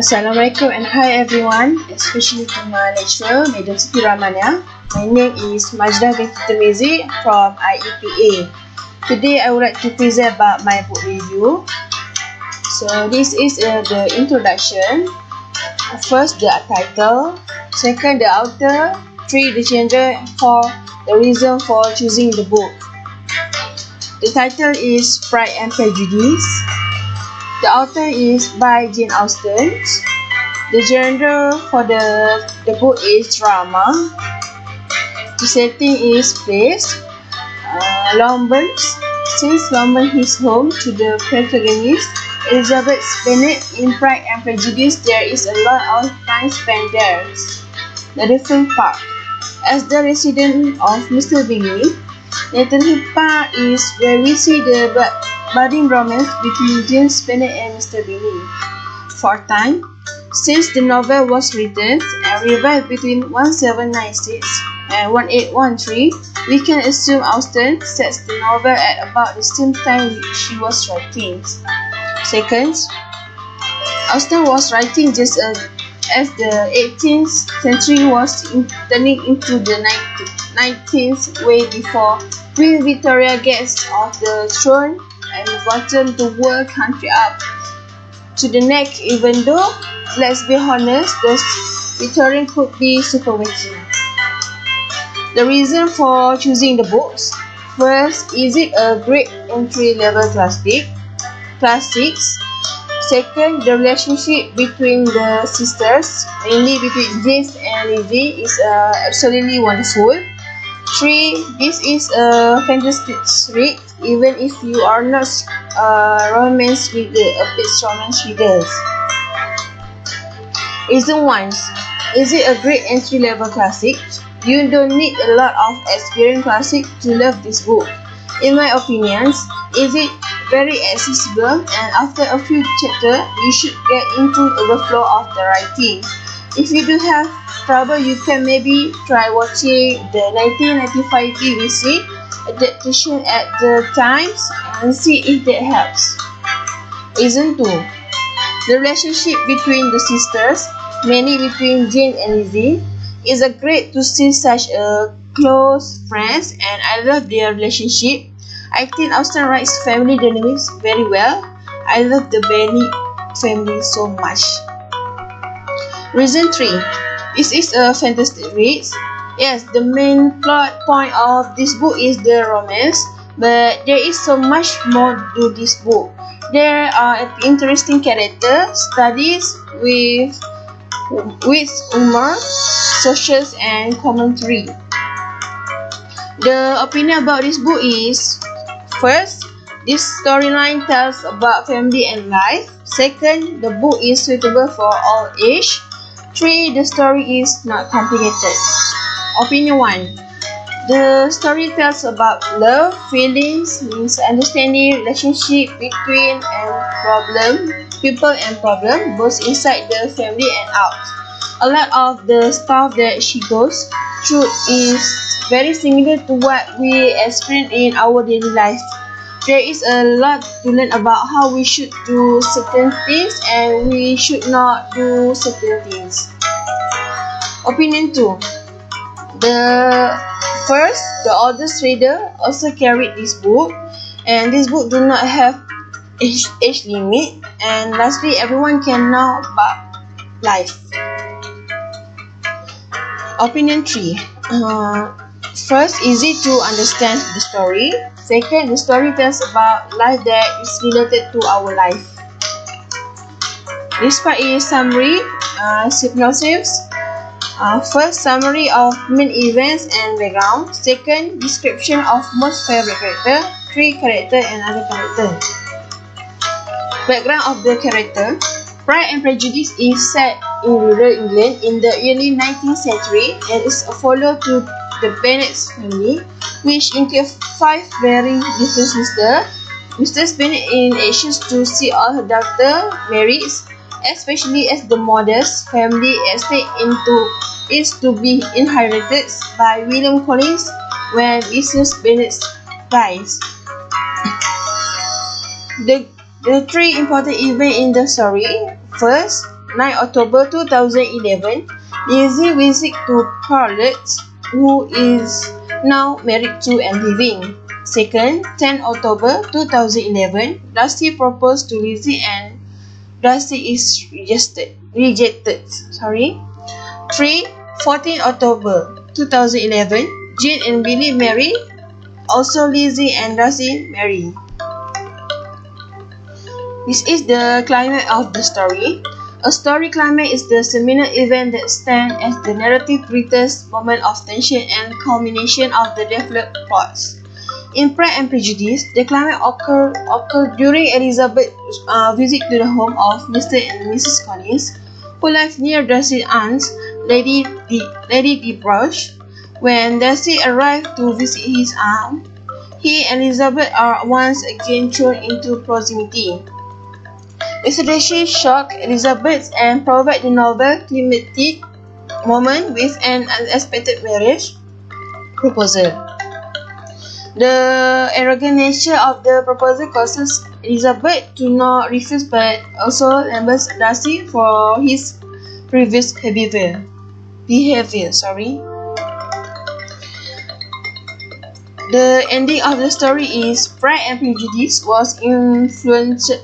Assalamualaikum and hi everyone, especially to my lecturer, Madam Siti Ramania. My name is Majdah binti Tirmizi from IEPA. Today I would like to present about my book review. So this is the introduction. First, the title. Second, the author. 3, the genre. 4, the reason for choosing the book. The title is Pride and Prejudice. The author is by Jane Austen. The genre for the book is drama. The setting is place London. Since London is home to the protagonist Elizabeth Bennet in Pride and Prejudice, there is a lot of time spent there. The different part. As the resident of Mr. Bingley, Nathan Park is where we see the budding romance between James Bennet and Mr. Bingley. For time, since the novel was written and revived between 1796 and 1813, we can assume Austen sets the novel at about the same time she was writing. Second, Austen was writing just as the 18th century was turning into the 19th, way before Queen Victoria gets off the throne and bottom the world country up to the neck, even though, let's be honest, the Victorian could be superlative. The reason for choosing the books. First, is it a great entry-level classics? Second, the relationship between the sisters, mainly between James and Lizzie, is absolutely wonderful. 3, this is a fantastic read, even if you are not a romance readers. Reason 1. Is it a great entry-level classic? You don't need a lot of experienced classic to love this book. In my opinion, is it very accessible, and after a few chapters, you should get into the flow of the writing. If you do have trouble, you can maybe try watching the 1995 BBC adaptation at the Times and see if that helps. Reason 2. The relationship between the sisters, mainly between Jane and Lizzie, is a great to see such a close friends, and I love their relationship. I think Austen writes family dynamics very well. I love the Bennet family so much. Reason 3. This is a fantastic read. Yes, the main plot point of this book is the romance, but there is so much more to this book. There are interesting character studies with humor, social and commentary. The opinion about this book is: first, this storyline tells about family and life. Second, the book is suitable for all age. 3, the story is not complicated. Opinion 1. The story tells about love, feelings, misunderstanding, relationship between people and problem, both inside the family and out. A lot of the stuff that she goes through is very similar to what we experience in our daily life. There is a lot to learn about how we should do certain things and we should not do certain things. Opinion 2. The oldest reader also carried this book, and this book do not have age limit. And lastly, everyone can know about life. Opinion 3. First, easy to understand the story. Second, the story tells about life that is related to our life. This part is summary, synopsis. First, summary of main events and background. Second, description of most favorite character. 3, character and other character. Background of the character. Pride and Prejudice is set in rural England in the early 19th century and is a follow to the Bennet family, which includes 5 very different sisters. Mrs. Bennet is anxious to see all her daughters married, especially as the modest family estate is to be inherited by William Collins when Mrs. Bennet dies. The 3 important events in the story. First, 9 October 2011, Lizzie visits to Charlotte, who is now married to and living. Second, 10 October 2011, Darcy proposed to Lizzie and Darcy is rejected. 3. 14 October 2011, Jane and Billy marry. Also, Lizzie and Darcy marry. This is the climax of the story. A story climax is the seminal event that stands as the narrative greatest moment of tension and culmination of the developed plots. In Pride and Prejudice, the climax occurred during Elizabeth's visit to the home of Mr. and Mrs. Collins, who lived near Darcy's aunt, Lady Debrush. When Darcy arrived to visit his aunt, he and Elizabeth are once again thrown into proximity. The situation shocked Elizabeth and provided the novel climactic moment with an unexpected marriage proposal. The arrogant nature of the proposal causes Elizabeth to not refuse but also laments Darcy for his previous behavior. The ending of the story is Pride and Prejudice was influential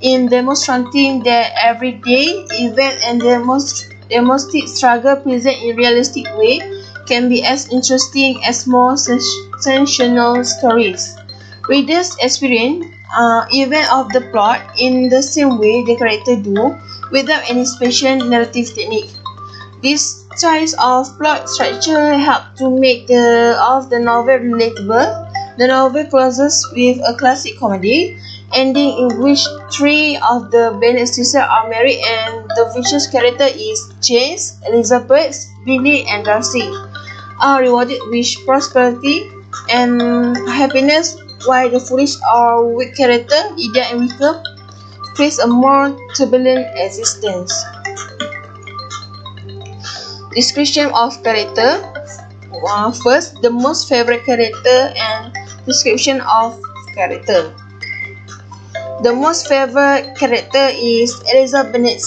in demonstrating that everyday event and domestic struggle present in realistic way can be as interesting as more sensational stories. Readers experience event of the plot in the same way the character do, without any special narrative technique. This choice of plot structure helped to make the novel relatable. The novel closes with a classic comedy ending in which three of the Bennet sisters are married and the vicious character is James, Elizabeth, Billy and Darcy are rewarded with prosperity and happiness, while the foolish or weak character, Lydia and Wickham, face a more turbulent existence. Description of character. First, the most favorite character and description of character. The most favorite character is Elizabeth Bennet.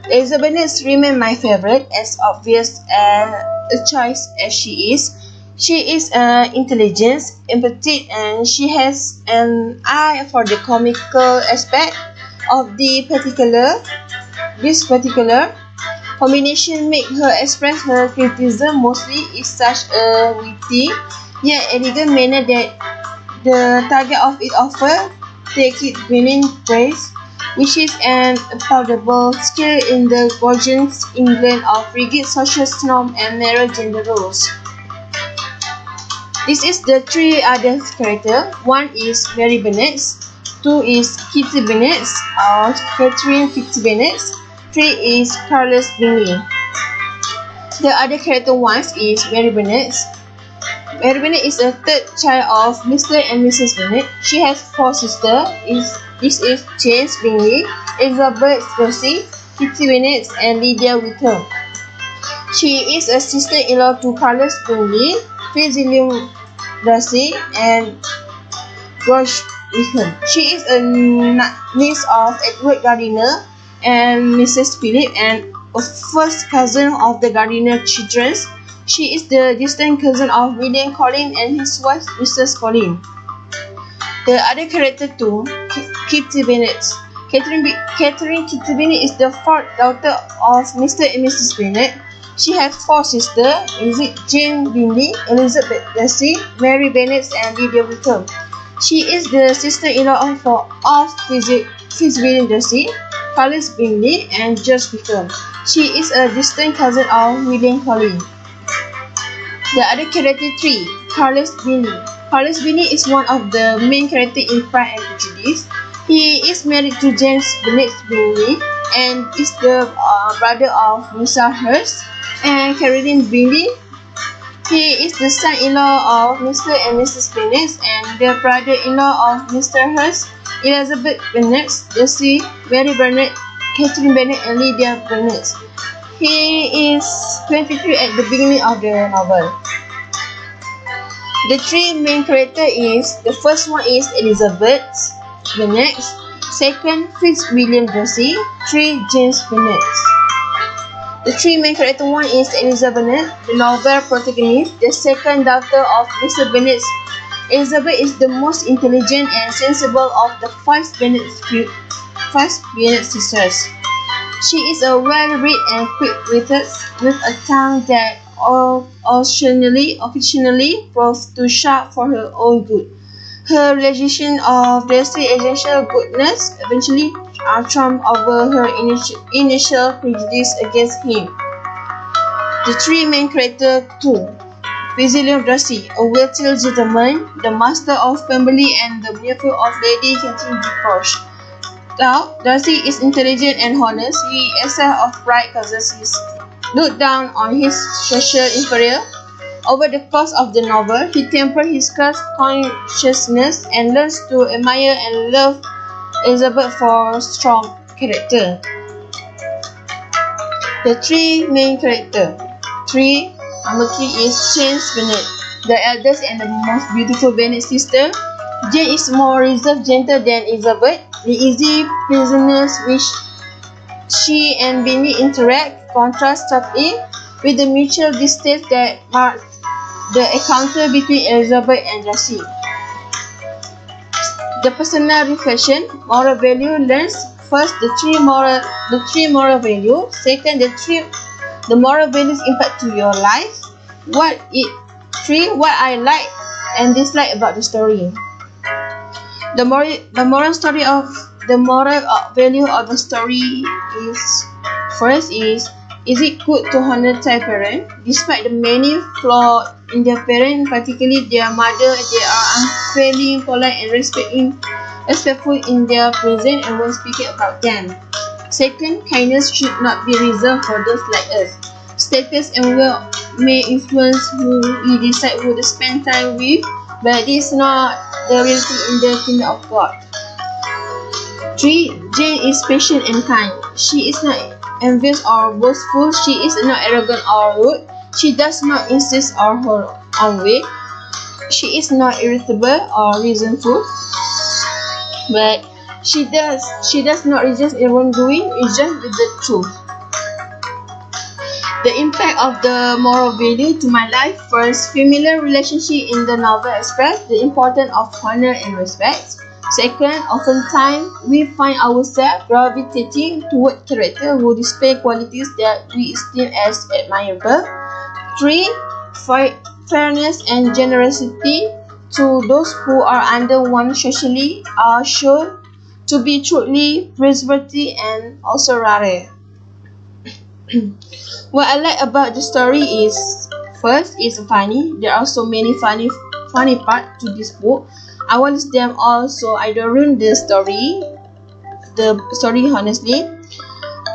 Elizabeth Bennet remains my favorite, as obvious a choice as she is. She is intelligent, empathetic, and she has an eye for the comical aspect of this particular combination make her express her criticism mostly in such a witty yet elegant manner that the target of it often take it winning praise, which is an applaudable skill in the gorgeous England of rigid social norms and narrow gender roles. This is the three other characters. One is Mary Bennet, two is Kitty Bennet or Catherine Kitty Bennet, three is Charles Bingley. The other character one is Mary Bennet. Mary Bennet is a third child of Mr. and Mrs. Bennet. She has four sisters. This is James Bingley, Elizabeth Darcy, Kitty Bennet, and Lydia Wickham. She is a sister-in-law to Carlos Bingley, Fitzwilliam Darcy, and George Wickham. She is a niece of Edward Gardiner and Mrs. Philip, and a first cousin of the Gardiner children. She is the distant cousin of William Collins and his wife, Mrs. Collins. The other character too, Kitty Bennet. Catherine Kitty Bennet is the fourth daughter of Mr. and Mrs. Bennet. She has four sisters: Jane Bingley, Elizabeth Darcy, Mary Bennet, and Lydia Wickham. She is the sister-in-law of Fitzwilliam Darcy, Carlos Bingley, and George Wickham. She is a distant cousin of William Collins. The other character 3, Carlos Bingley. Carlos Bingley is one of the main characters in Pride and Prejudice. He is married to James Bennet Bingley and is the brother of Lisa Hurst and Caroline Bingley. He is the son-in-law of Mr. and Mrs. Bennet and the brother-in-law of Mr. Hurst, Elizabeth Bennet, Darcy, Mary Bennet, Catherine Bennet, and Lydia Bennet. He is 23 at the beginning of the novel. The three main characters is, the first one is Elizabeth Bennet, Second, Fitzwilliam Darcy. 3, James Bennet. The three main characters, one is Elizabeth Bennet, the novel protagonist, the second daughter of Mr. Bennet. Elizabeth is the most intelligent and sensible of the five Bennet sisters. She is a well-read and quick-witted, with a tongue that occasionally proves too sharp for her own good. Her realization of Darcy's essential goodness eventually trumped over her initial prejudice against him. The three main characters, 2. Fitzwilliam Darcy, a wealthy gentleman, the master of family and the nephew of Lady Catherine Decoche. Now, Darcy is intelligent and honest. He excels of pride causes he is looked down on his social inferior. Over the course of the novel, he tempers his consciousness and learns to admire and love Elizabeth for strong character. The three main characters. Number 3 is James Bennet, the eldest and the most beautiful Bennet sister. Jane is more reserved, gentle than Elizabeth. The easy pleasantness which she and Bennet interact contrasts sharply with the mutual distaste that marks the encounter between Elizabeth and Darcy. The personal reflection, moral value learns. First, the three moral values. Second, the moral values impact to your life. What I like and dislike about the story. The moral value of the story is, first is it good to honor their parent? Despite the many flaws in their parent, particularly their mother, they are unfairly polite and respectful in their presence and when speaking about them. Second, kindness should not be reserved for those like us. Status and wealth may influence who we decide who to spend time with, but this is not the reality in the kingdom of God. 3. Jane is patient and kind. She is not envious or boastful. She is not arrogant or rude. She does not insist on her own way. She is not irritable or resentful, but she does not resist wrongdoing. It's just with the truth. The impact of the moral value to my life. First, familiar relationship in the novel express the importance of honor and respect. Second, oftentimes we find ourselves gravitating toward characters who display qualities that we esteem as admirable. 3. Fairness and generosity to those who are under one socially are shown to be truly praiseworthy and also rare. What I like about the story is, first, it's funny. There are so many funny parts to this book. I watch them all, so I don't ruin the story honestly.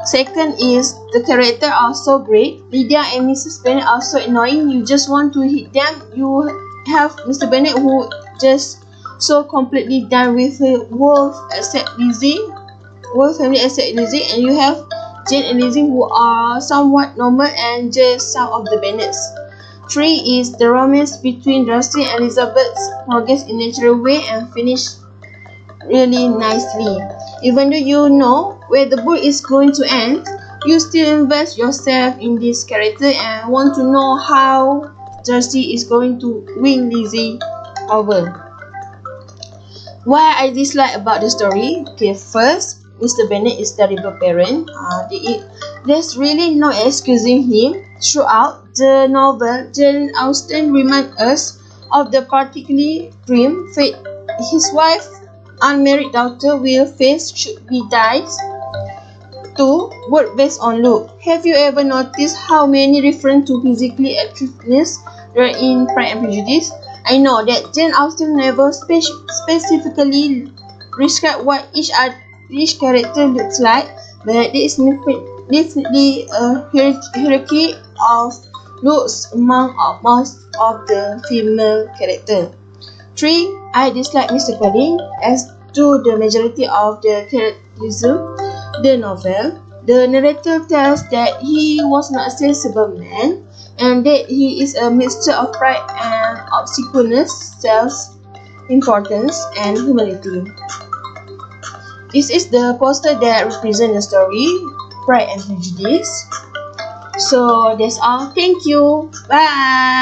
Second is the characters are so great. Lydia and Mrs. Bennet are so annoying. You just want to hit them. You have Mr. Bennet who just so completely done with her whole family except Lizzie, and you have Jane and Lizzie who are somewhat normal and just some of the Bennets. 3 is the romance between Darcy and Elizabeth progress in a natural way and finish really nicely. Even though you know where the book is going to end, you still invest yourself in this character and want to know how Darcy is going to win Lizzie over. What I dislike about the story. Okay, first, Mr. Bennet is a terrible parent. There's really no excusing him. Throughout the novel, Jane Austen reminds us of the particularly grim fate his wife's unmarried daughter will face should he dies. 2. Work based on look. Have you ever noticed how many references to physical attractiveness there are in Pride and Prejudice? I know that Jane Austen never specifically described what each character looks like, but there is definitely a hierarchy of looks among most of the female characters. 3. I dislike Mr. Collins, as do the majority of the characterism. The novel, the narrator tells that he was not a sensible man, and that he is a mixture of pride and obsequiousness, self-importance, and humility. This is the poster that represents the story, Pride and Prejudice. So that's all. Thank you. Bye.